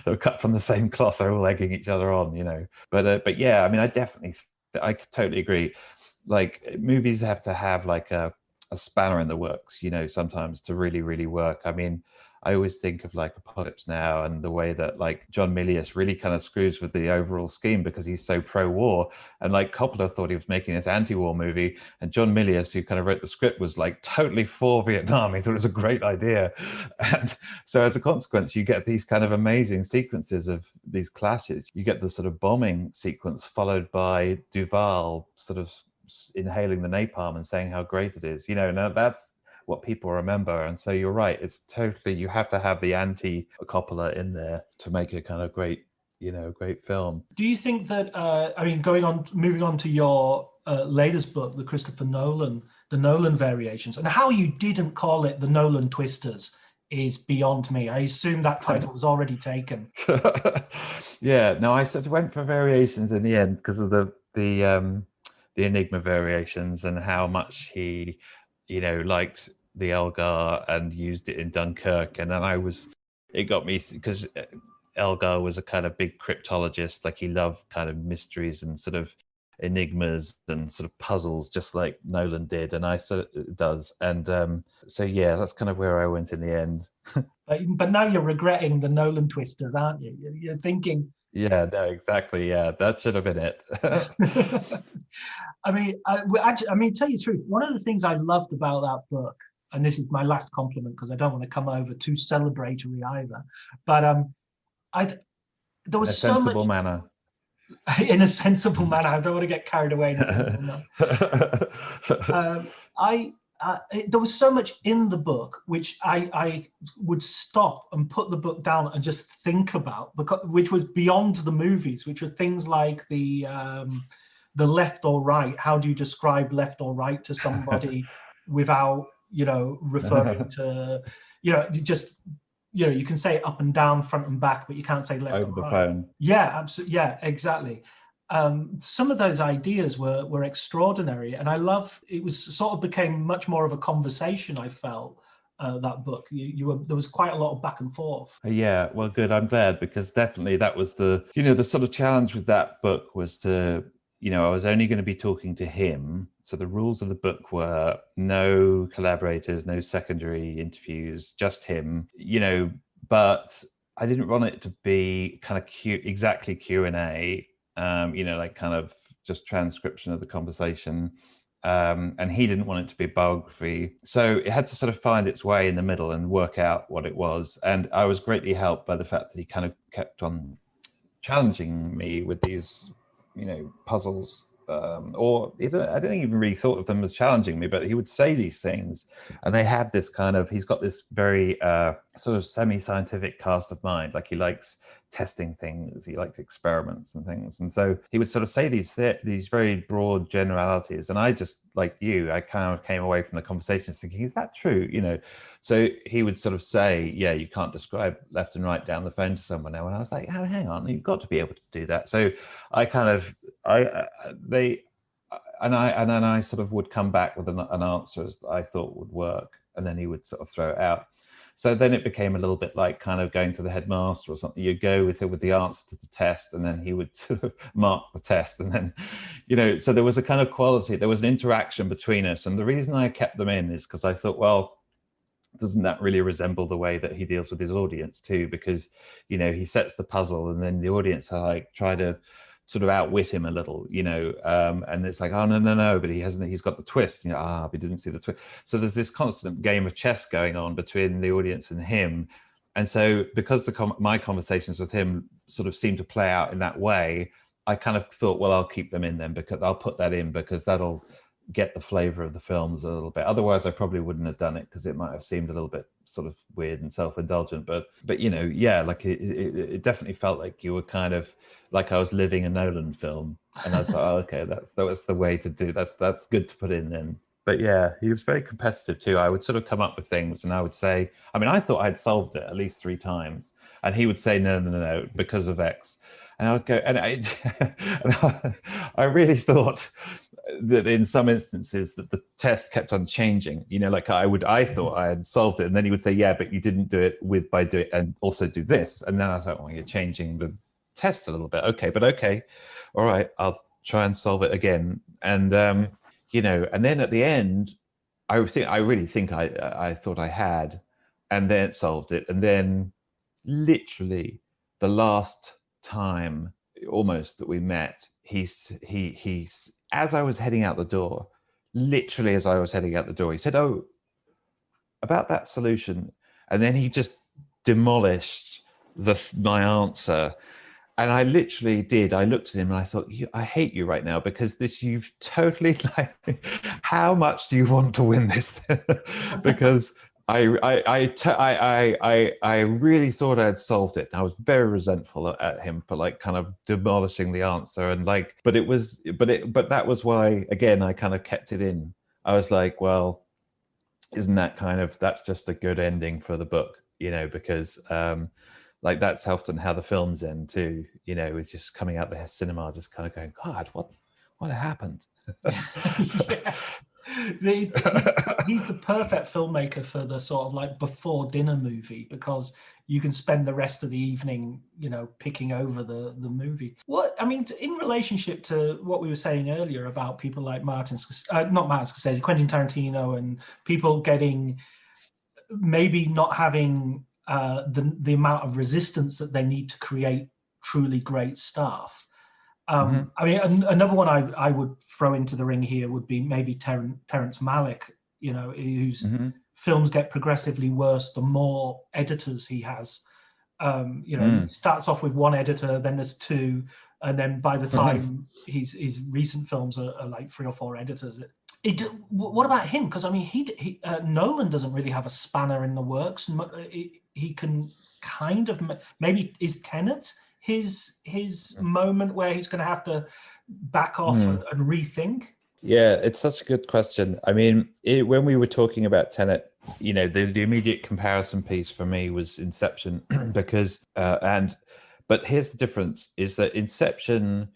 they're cut from the same cloth. They're all egging each other on, But yeah, I mean, I totally agree. Like movies have to have like a a spanner in the works, sometimes to really, really work. I mean, I always think of like Apocalypse Now and the way that like John Milius really kind of screws with the overall scheme because he's so pro-war. And like Coppola thought he was making this anti-war movie, and John Milius, who kind of wrote the script, was like totally for Vietnam. He thought it was a great idea. And so as a consequence, you get these kind of amazing sequences of these clashes. You get the sort of bombing sequence followed by Duval sort of inhaling the napalm and saying how great it is. Now that's what people remember. And so you're right, it's totally, you have to have the anti Coppola in there to make a kind of great film. Do you think that moving on to your latest book, the Christopher Nolan, the Nolan variations, and how you didn't call it the Nolan Twisters is beyond me. I assume that title was already taken. Yeah, no, I sort of went for variations in the end because of the Enigma variations and how much he liked the Elgar and used it in Dunkirk. And then it got me because Elgar was a kind of big cryptologist. Like he loved kind of mysteries and sort of enigmas and sort of puzzles, just like Nolan did, and I does. And so yeah, that's kind of where I went in the end. But now you're regretting the Nolan Twisters, aren't you? You're thinking, yeah, no, exactly. Yeah, that should have been it. I mean, tell you the truth, one of the things I loved about that book, and this is my last compliment because I don't want to come over too celebratory either, but there was so much sensible manner. In a sensible manner. I don't want to get carried away in a sensible manner. There was so much in the book which I would stop and put the book down and just think about, which was beyond the movies, which were things like the left or right. How do you describe left or right to somebody without referring to you can say up and down, front and back, but you can't say left over or the right. phone. Yeah, absolutely. Yeah, exactly. Some of those ideas were extraordinary, and I love it. Was sort of became much more of a conversation. I felt that book. There was quite a lot of back and forth. Yeah, well, good. I'm glad, because definitely that was the sort of challenge with that book was to I was only going to be talking to him. So the rules of the book were no collaborators, no secondary interviews, just him, but I didn't want it to be kind of exactly Q&A, like kind of just transcription of the conversation. And he didn't want it to be biography. So it had to sort of find its way in the middle and work out what it was. And I was greatly helped by the fact that he kind of kept on challenging me with these puzzles, or I don't even really thought of them as challenging me, but he would say these things, and they had this kind of, he's got this very sort of semi-scientific cast of mind. Like he likes testing things, he likes experiments and things, and so he would sort of say these very broad generalities, and I just, like you, I kind of came away from the conversation thinking, is that true? So he would sort of say, yeah, you can't describe left and right down the phone to someone now. And I was like, oh, hang on, you've got to be able to do that. So I kind of, then I sort of would come back with an answer I thought would work. And then he would sort of throw it out. So then it became a little bit like kind of going to the headmaster or something. You go with the answer to the test, and then he would sort of mark the test. And then, so there was a kind of quality, there was an interaction between us. And the reason I kept them in is because I thought, well, doesn't that really resemble the way that he deals with his audience too? Because, he sets the puzzle and then the audience are like, try to sort of outwit him a little, and it's like, oh, no, but he's got the twist, but he didn't see the twist. So there's this constant game of chess going on between the audience and him. And so because my conversations with him sort of seemed to play out in that way, I kind of thought, well, I'll keep them in then, because I'll put that in because that'll get the flavor of the films a little bit. Otherwise I probably wouldn't have done it, because it might have seemed a little bit sort of weird and self-indulgent, but yeah, like it definitely felt like you were kind of like I was living a Nolan film, and I was like, oh, okay, that's the way to do that's good to put in then. But yeah, he was very competitive too. I would sort of come up with things and I would say, I thought I'd solved it at least 3 times, and he would say no because of X, and I would go, and I really thought that in some instances that the test kept on changing, like I thought I had solved it, and then he would say, yeah, but you didn't do it by doing, and also do this. And then I thought, well, you're changing the test a little bit. Okay, all right, I'll try and solve it again. And and then at the end, I really think I thought I had, and then solved it, and then literally the last time almost that we met, he's as I was heading out the door, literally as I was heading out the door, he said, "Oh, about that solution," and then he just demolished my answer. And I literally did. I looked at him and I thought, I hate you right now, because you've totally like, how much do you want to win this? Because I really thought I had solved it. I was very resentful at him for like kind of demolishing the answer, and like, but that was why, again, I kind of kept it in. I was like, well, isn't that that's just a good ending for the book, because like that's often how the films end too, with just coming out the cinema just kind of going, God, what happened? Yeah. He's the perfect filmmaker for the sort of like before dinner movie, because you can spend the rest of the evening, picking over the movie. What I mean, in relationship to what we were saying earlier about people like not Martin Scorsese, Quentin Tarantino, and people getting, maybe not having the amount of resistance that they need to create truly great stuff. I mean, another one I would throw into the ring here would be maybe Terrence Malick, whose films get progressively worse the more editors he has. He starts off with one editor, then there's two, and then by the time his recent films are like 3 or 4 editors. What about him? Because I mean, he Nolan doesn't really have a spanner in the works. He can kind of, maybe is Tenet his moment where he's going to have to back off and rethink? Yeah, it's such a good question. I mean, when we were talking about Tenet, the immediate comparison piece for me was Inception, because but here's the difference: is that Inception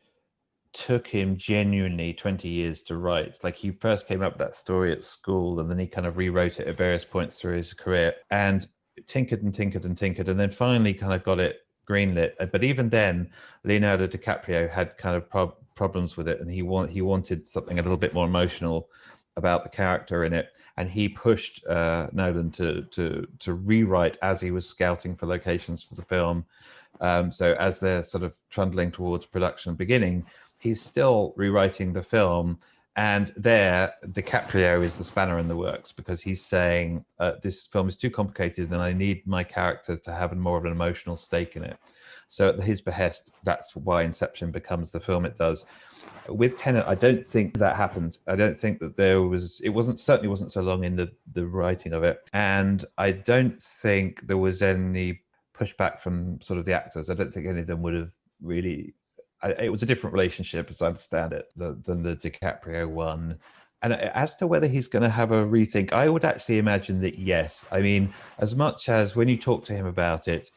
took him genuinely 20 years to write. Like, he first came up with that story at school, and then he kind of rewrote it at various points through his career, and tinkered and tinkered and tinkered, and then finally kind of got it greenlit. But even then, Leonardo DiCaprio had kind of problems with it, and he wanted something a little bit more emotional about the character in it, and he pushed Nolan to rewrite as he was scouting for locations for the film. So as they're sort of trundling towards production beginning, he's still rewriting the film, and there DiCaprio is the spanner in the works, because he's saying, this film is too complicated and I need my character to have more of an emotional stake in it. So at his behest, that's why Inception becomes the film it does. With Tenet, I don't think that happened. I don't think that certainly wasn't so long in the writing of it. And I don't think there was any pushback from sort of the actors. I don't think any of them would have really, it was a different relationship, as I understand it, than the DiCaprio one. And as to whether he's going to have a rethink, I would actually imagine that yes. I mean, as much as when you talk to him about it,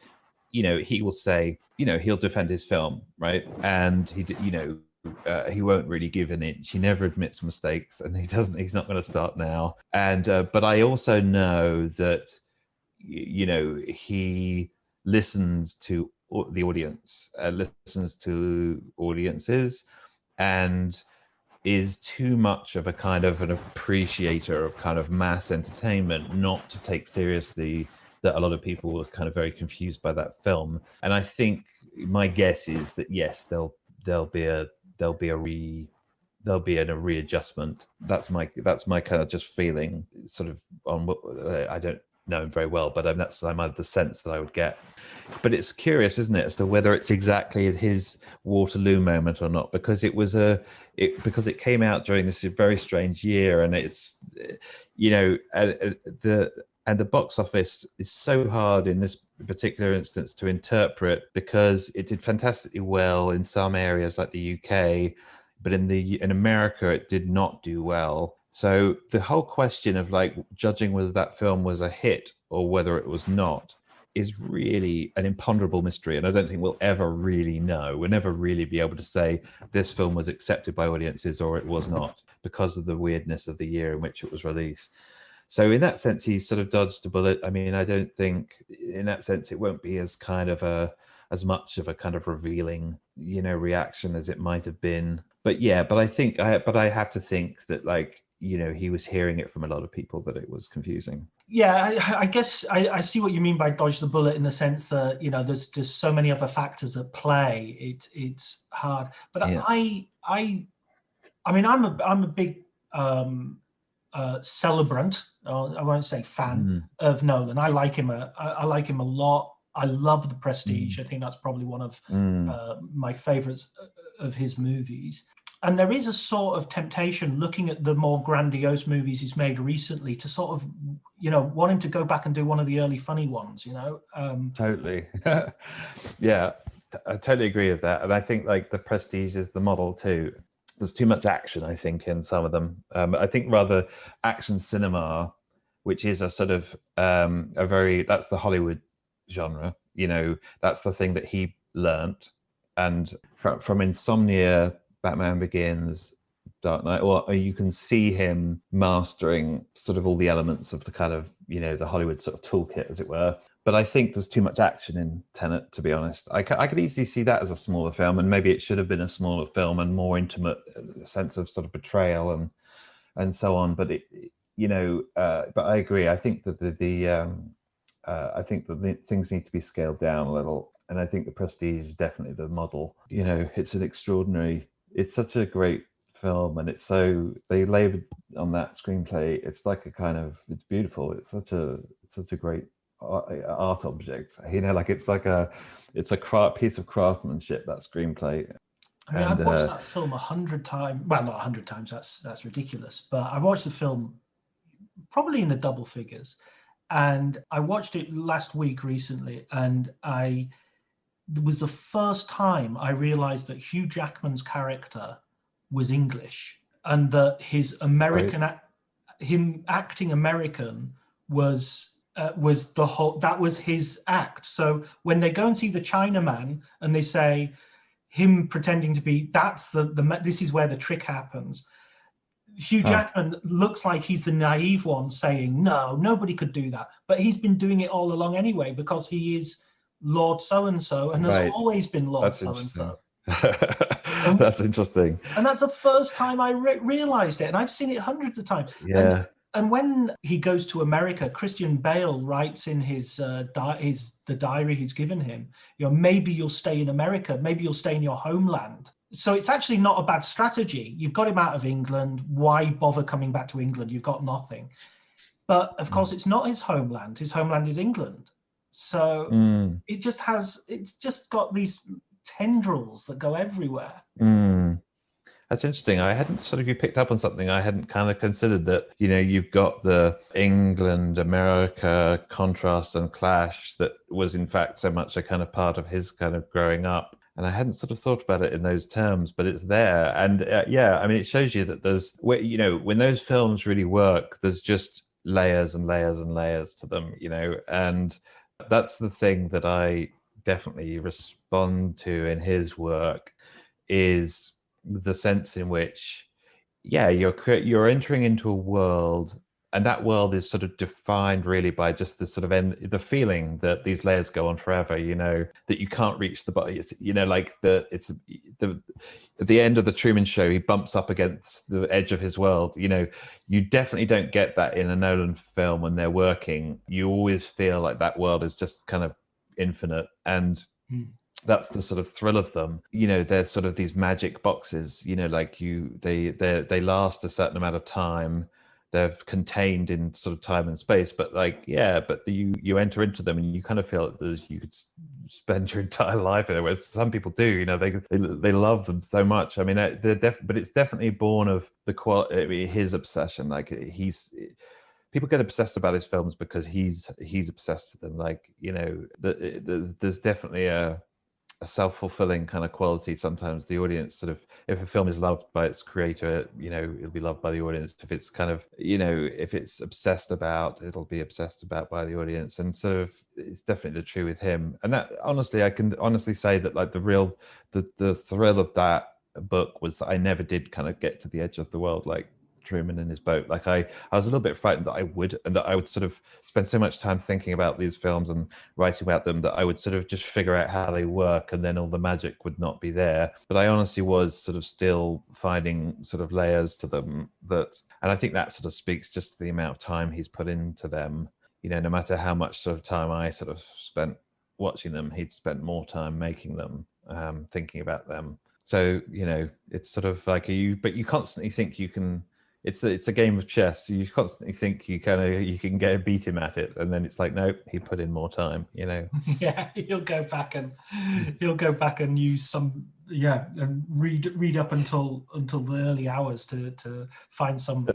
he will say, he'll defend his film, right? And he won't really give an inch. He never admits mistakes, and he's not going to start now. And but I also know that he listens to the audience, listens to audiences, and is too much of a kind of an appreciator of kind of mass entertainment not to take seriously that a lot of people were kind of very confused by that film. And I think my guess is that yes, there'll be a readjustment. That's my kind of just feeling, sort of on what I don't know him very well, but that's the sense that I would get. But it's curious, isn't it, as to whether it's exactly his Waterloo moment or not, because because it came out during this very strange year, and it's the box office is so hard in this particular instance to interpret, because it did fantastically well in some areas like the UK, but in America it did not do well. So the whole question of like judging whether that film was a hit or whether it was not is really an imponderable mystery, and I don't think we'll ever really know. We'll never really be able to say this film was accepted by audiences or it was not, because of the weirdness of the year in which it was released. So in that sense, he sort of dodged a bullet. I mean, I don't think in that sense it won't be as much of a kind of revealing, reaction as it might have been. But yeah, but I have to think that, like, he was hearing it from a lot of people that it was confusing. Yeah, I guess I see what you mean by dodge the bullet, in the sense that there's just so many other factors at play. It's hard, but Yeah. I mean, I'm a big celebrant. I won't say fan of Nolan. I like him. I like him a lot. I love The Prestige. I think that's probably one of my favorites of his movies. And there is a sort of temptation, looking at the more grandiose movies he's made recently, to sort of, want him to go back and do one of the early funny ones, Totally. Yeah, I totally agree with that. And I think like The Prestige is the model too. There's too much action, I think, in some of them. I think rather action cinema, which is a sort of that's the Hollywood genre. That's the thing that he learnt. And from Insomnia, Batman Begins, Dark Knight, or you can see him mastering sort of all the elements of the kind of, the Hollywood sort of toolkit, as it were. But I think there's too much action in Tenet, to be honest. I could easily see that as a smaller film, and maybe it should have been a smaller film and more intimate sense of sort of betrayal and so on. But but I agree. I think that I think that the things need to be scaled down a little, and I think The Prestige is definitely the model. It's such a great film, and they labored on that screenplay. It's like it's beautiful. It's such a great art object. It's a piece of craftsmanship, that screenplay. I mean, I've watched that film 100 times. Well, not 100 times. That's ridiculous. But I've watched the film probably in the double figures, and I watched it last week recently, and it was the first time I realized that Hugh Jackman's character was English, and that his him acting American was that was his act. So when they go and see the Chinaman and they say him pretending to be, this is where the trick happens. Hugh Jackman looks like he's the naive one saying, no, nobody could do that. But he's been doing it all along anyway, because he is Lord so-and-so and has always been Lord so-and-so. That's interesting. And that's the first time I realized it. And I've seen it hundreds of times. Yeah. And when he goes to America, Christian Bale writes in the diary he's given him, maybe you'll stay in America, maybe you'll stay in your homeland. So it's actually not a bad strategy. You've got him out of England. Why bother coming back to England? You've got nothing. But of course, it's not his homeland. His homeland is England. So it's just got these tendrils that go everywhere. That's interesting. I hadn't you picked up on something I hadn't kind of considered, that, you've got the England, America contrast and clash that was in fact so much a kind of part of his kind of growing up. And I hadn't sort of thought about it in those terms, but it's there. And I mean, it shows you that there's, when those films really work, there's just layers and layers and layers to them, and that's the thing that I definitely respond to in his work, is the sense in which, you're entering into a world, and that world is sort of defined really by just the sort of the feeling that these layers go on forever, that you can't reach the body. It's, at the end of the Truman Show, he bumps up against the edge of his world. You definitely don't get that in a Nolan film when they're working. You always feel like that world is just kind of infinite, and that's the sort of thrill of them. They're sort of these magic boxes, they last a certain amount of time. They're contained in sort of time and space, but you enter into them and you kind of feel that you could spend your entire life in it, whereas some people do, they love them so much. I mean, but it's definitely born of the quality, his obsession. People get obsessed about his films because he's obsessed with them. There's definitely a self-fulfilling kind of quality. Sometimes the audience sort of, if a film is loved by its creator, it'll be loved by the audience. If it's kind of, if it's obsessed about, it'll be obsessed about by the audience. And sort of, it's definitely true with him. And that, honestly, I can honestly say that the thrill of that book was that I never did kind of get to the edge of the world. Truman in his boat. Like I was a little bit frightened that I would sort of spend so much time thinking about these films and writing about them that I would sort of just figure out how they work, and then all the magic would not be there. But I honestly was sort of still finding sort of layers to them and I think that sort of speaks just to the amount of time he's put into them. You know, no matter how much sort of time I sort of spent watching them, he'd spent more time making them, thinking about them. So, you know, it's sort of like but you constantly think you can. It's a game of chess. You constantly think you can beat him at it, and then it's like, nope, he put in more time. You know. Yeah, he'll go back and use some and read up until the early hours to find some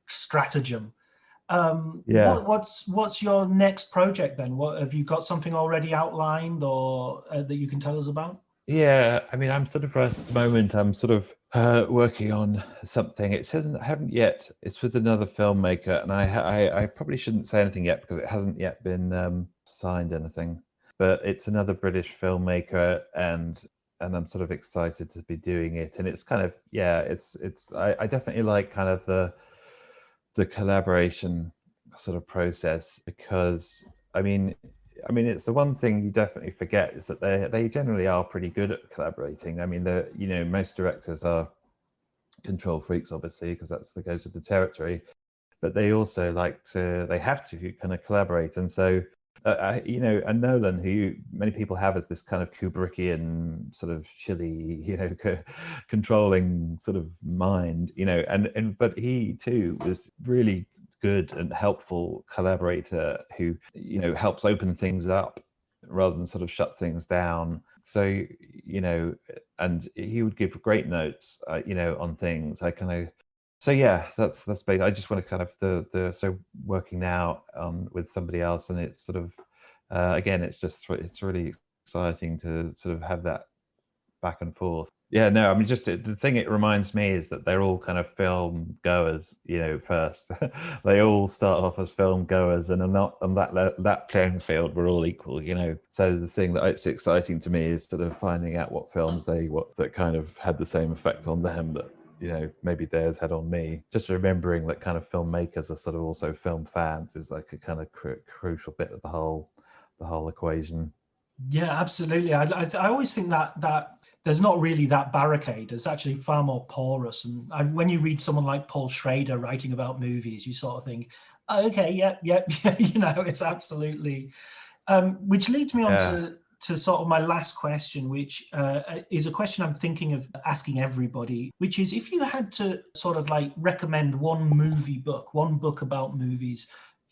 stratagem. Yeah. What's your next project then? What have you got something already outlined or that you can tell us about? Yeah, I mean, I'm sort of right at the moment. I'm sort of working on something. I haven't yet. It's with another filmmaker, and I probably shouldn't say anything yet because it hasn't yet been signed anything. But it's another British filmmaker, and I'm sort of excited to be doing it. And it's kind of I definitely like kind of the collaboration sort of process because I mean, it's the one thing you definitely forget is that they generally are pretty good at collaborating. I mean, most directors are control freaks, obviously, because that goes with the territory. But they also they have to kind of collaborate, and so and Nolan, who many people have as this kind of Kubrickian sort of chilly, controlling sort of mind, but he too was really good and helpful collaborator who helps open things up rather than sort of shut things down. So and he would give great notes on things. So yeah, that's basically. I just want to kind of so working now with somebody else, and it's sort of again, it's really exciting to sort of have that back and forth. Yeah, no, I mean, just the thing it reminds me is that they're all kind of film goers, first. They all start off as film goers, and not on that playing field, we're all equal, So the thing that's exciting to me is sort of finding out what films that kind of had the same effect on them that maybe theirs had on me. Just remembering that kind of filmmakers are sort of also film fans is like a kind of crucial bit of the whole equation. Yeah, absolutely. I always think that there's not really that barricade. It's actually far more porous. And when you read someone like Paul Schrader writing about movies, you sort of think, oh, okay, yep, it's absolutely. Which leads me on to sort of my last question, which is a question I'm thinking of asking everybody, which is if you had to sort of like recommend one book about movies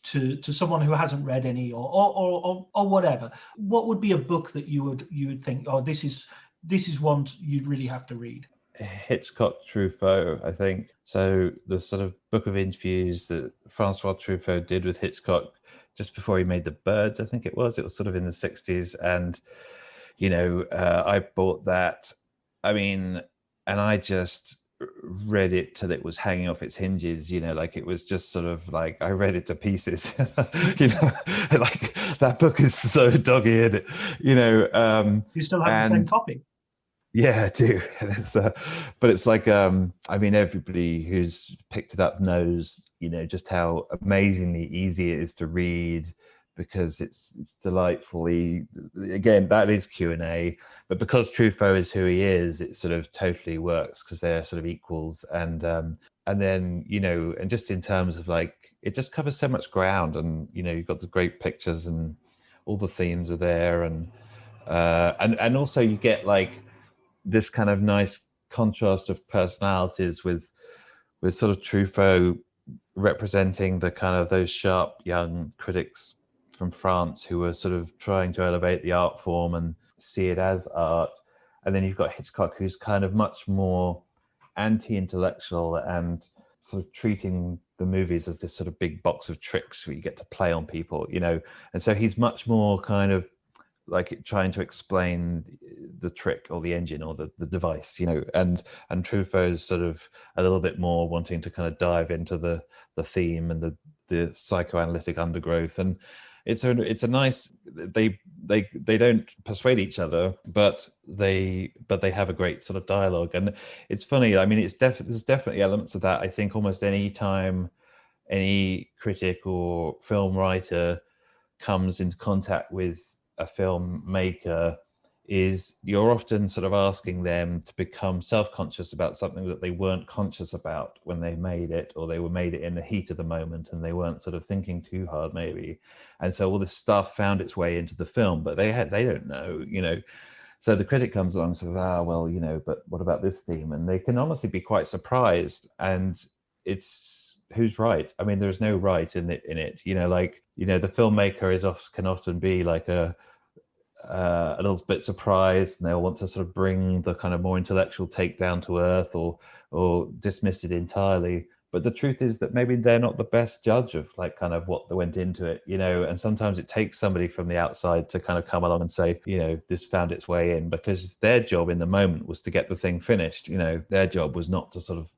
to someone who hasn't read any or whatever, what would be a book that you would think, oh, this is one you'd really have to read? Hitchcock Truffaut, I think. So the sort of book of interviews that Francois Truffaut did with Hitchcock just before he made The Birds, I think it was sort of in the 60s. And, I bought that. I mean, and I just read it till it was hanging off its hinges, like it was just sort of like I read it to pieces. Like that book is so dog-eared, You still have the same copy? Yeah, I do. But it's like, I mean, everybody who's picked it up knows, just how amazingly easy it is to read because it's delightfully. Again, that is Q&A, but because Truffaut is who he is, it sort of totally works because they're sort of equals. And then and just in terms of like, it just covers so much ground, and you've got the great pictures and all the themes are there, and also you get like this kind of nice contrast of personalities with sort of Truffaut representing the kind of those sharp young critics from France who were sort of trying to elevate the art form and see it as art. And then you've got Hitchcock, who's kind of much more anti-intellectual and sort of treating the movies as this sort of big box of tricks where you get to play on people, And so he's much more kind of like trying to explain the trick or the engine or the device, and Truffaut's sort of a little bit more wanting to kind of dive into the theme and the psychoanalytic undergrowth. And it's a nice, they don't persuade each other, but they have a great sort of dialogue. And it's funny, I mean, there's definitely elements of that. I think almost any time any critic or film writer comes into contact with a filmmaker, is you're often sort of asking them to become self-conscious about something that they weren't conscious about when they made it, or they were made it in the heat of the moment and they weren't sort of thinking too hard maybe. And so all this stuff found its way into the film, but they don't know, you know. So the critic comes along and says, well, you know, but what about this theme? And they can honestly be quite surprised. And it's who's right. I mean, there's no right in it, you know, like, you know, the filmmaker can often be like a little bit surprised, and they'll want to sort of bring the kind of more intellectual take down to earth, or dismiss it entirely. But the truth is that maybe they're not the best judge of like kind of what went into it, you know. And sometimes it takes somebody from the outside to kind of come along and say, you know, this found its way in, because their job in the moment was to get the thing finished. You know, their job was not to sort of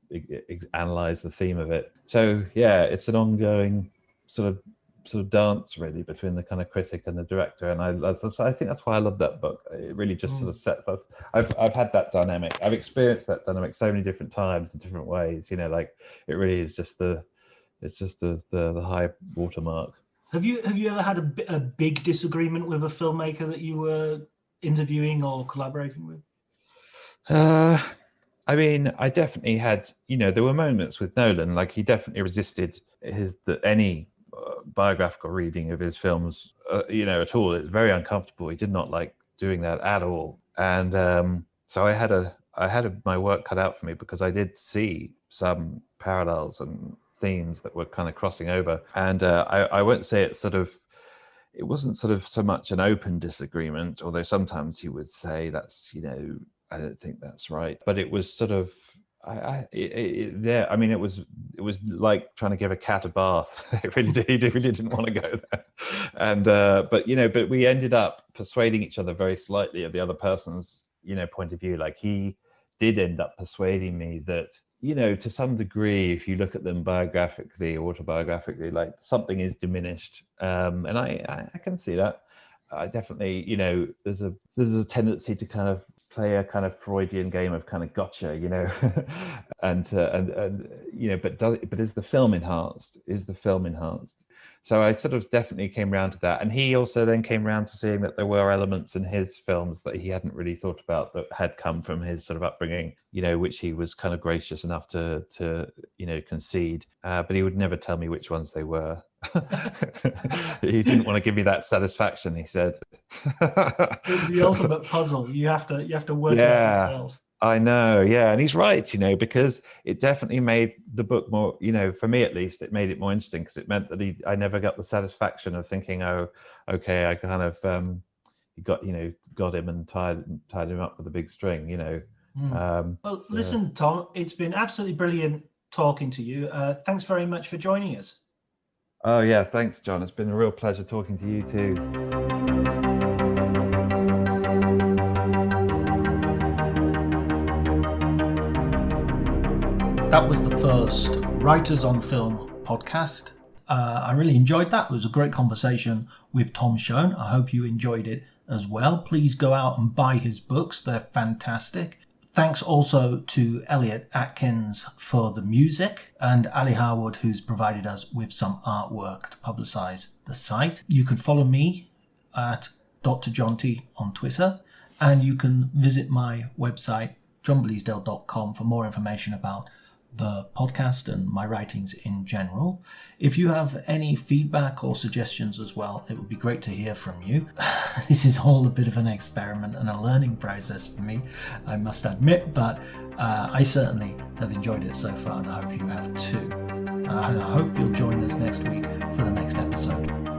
analyze the theme of it. So yeah, it's an ongoing sort of dance really between the kind of critic and the director, and I think that's why I love that book. It really just sort of sets us. I've had that dynamic. I've experienced that dynamic so many different times in different ways. You know, like it really is just the high watermark. Have you ever had a big disagreement with a filmmaker that you were interviewing or collaborating with? I mean, I definitely had. You know, there were moments with Nolan, like he definitely resisted any biographical reading of his films, you know, at all. It's very uncomfortable. He did not like doing that at all. And so I had my work cut out for me, because I did see some parallels and themes that were kind of crossing over. And I won't say it wasn't sort of so much an open disagreement, although sometimes he would say that's, you know, I don't think that's right. But it was sort of, I mean, it was like trying to give a cat a bath. It really did. He really didn't want to go there. And but you know, but we ended up persuading each other very slightly of the other person's, you know, point of view. Like he did end up persuading me that, you know, to some degree, if you look at them biographically, autobiographically, like something is diminished. And I can see that. I definitely, you know, there's a tendency to kind of play a kind of Freudian game of kind of gotcha, you know, and you know, but is the film enhanced? So I sort of definitely came around to that. And he also then came around to seeing that there were elements in his films that he hadn't really thought about that had come from his sort of upbringing, you know, which he was kind of gracious enough to you know, concede. But he would never tell me which ones they were. He didn't want to give me that satisfaction, he said. The ultimate puzzle. You have to work it out yourself. I know, yeah, and he's right, you know, because it definitely made the book more, you know, for me at least, it made it more interesting, because it meant that I never got the satisfaction of thinking, oh, okay, I kind of got him and tied him up with a big string, you know. Well, listen, Tom, it's been absolutely brilliant talking to you. Thanks very much for joining us. Oh yeah, thanks, John. It's been a real pleasure talking to you too. That was the first Writers on Film podcast. I really enjoyed that. It was a great conversation with Tom Shone. I hope you enjoyed it as well. Please go out and buy his books. They're fantastic. Thanks also to Elliot Atkins for the music, and Ali Harwood, who's provided us with some artwork to publicise the site. You can follow me at Dr. John T on Twitter, and you can visit my website, johnbleasdale.com, for more information about the podcast and my writings in general. If you have any feedback or suggestions as well, it would be great to hear from you. This is all a bit of an experiment and a learning process for me, I must admit, but I certainly have enjoyed it so far, and I hope you have too. I hope you'll join us next week for the next episode.